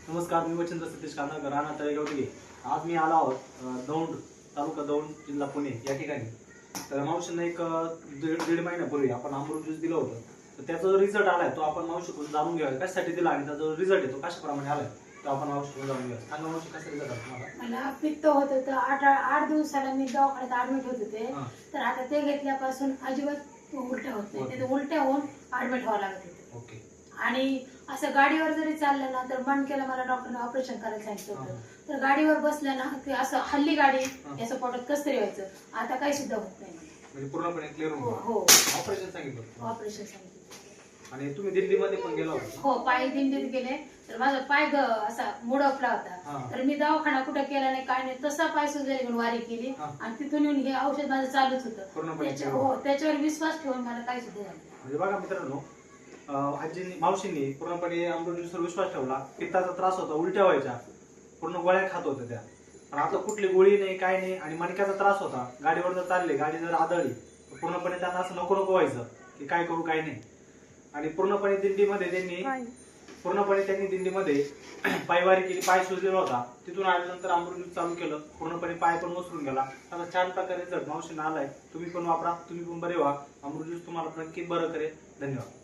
नमस्कार, मी वचंद्र सतीश कानाळकर, राहणार तळेगाव दिघे. आज मी आलो आहोत दौंड तालुका दौंड जिल्हा पुणे या ठिकाणी. तर मावशींना एक दीड महिन्यापूर्वी आपण अमृत ज्यूस दिलं होतं. तर त्याचा जो रिझल्ट आलाय तो आपण मावशीकडून जाणून घेऊया, कशासाठी दिला आणि त्याचा जो रिझल्ट आहे तो कशाप्रमाणे आलाय तो आपण मावशीकडून जाणून घेऊया. सांगा मावशी, कसा रिझल्ट आला तुम्हाला? मला पित्त होत होतं. आठ दिवसाला मी दवाखान्यात ऍडमिट होत होते. तर आता ते घेतल्यापासून अजिबात उलट्या होत नाही. ते उलट्या होऊन ऍडमिट व्हावं लागत होते. ओके. आणि असं गाडीवर जरी चाललं ना तर मणक्याला मला डॉक्टरने ऑपरेशन करायला सांगितलं होतं. तर गाडीवर बसलं ना की असं हल्ली गाडी याचं पोटात कसं तरी व्हायचं. आता काही सुद्धा होत नाही. म्हणजे पूर्णपणे क्लिअर होऊन हो, ऑपरेशन सांगितलं. ऑपरेशन सांगितलं. आणि तुम्ही दिल्लीमध्ये पण गेला होता? हो, पायी दिंडीत गेले. तर माझा पाय असा मुडपला होता. तर मी दवाखाना कुठं केला नाही, काय नाही, तसा पाय सुजला घेऊन वारी केली आणि तिथून येऊन हे औषध माझं चालूच होतं. हो, त्याच्यावर विश्वास ठेवून मला काही सुद्धा झालं. म्हणजे बघा मित्रांनो, आजींनी मावशींनी पूर्णपणे अमृत ज्यूसवर विश्वास ठेवला. पित्ताचा त्रास होता, उलट्या व्हायच्या, पूर्ण गोळ्या खात होत्या त्या. पण आता कुठली गोळी नाही, काय नाही. आणि मणक्याचा त्रास होता, गाडीवर जर चालले, गाडी जर आदळली तर पूर्णपणे त्यांना असं नको नको व्हायचं की काय करू काय नाही. आणि पूर्णपणे दिंडीमध्ये दिंडीमध्ये पायवारी केली, पाय सुजलेला होता. तिथून आल्यानंतर अमृत ज्यूस चालू केलं, पूर्णपणे पाय पण वसरून गेला. आता छान प्रकारे रिझल्ट मावशींना आलाय. तुम्ही पण वापरा, तुम्ही पण बरे व्हा. अमृत ज्यूस तुम्हाला नक्की बरं करेल. धन्यवाद.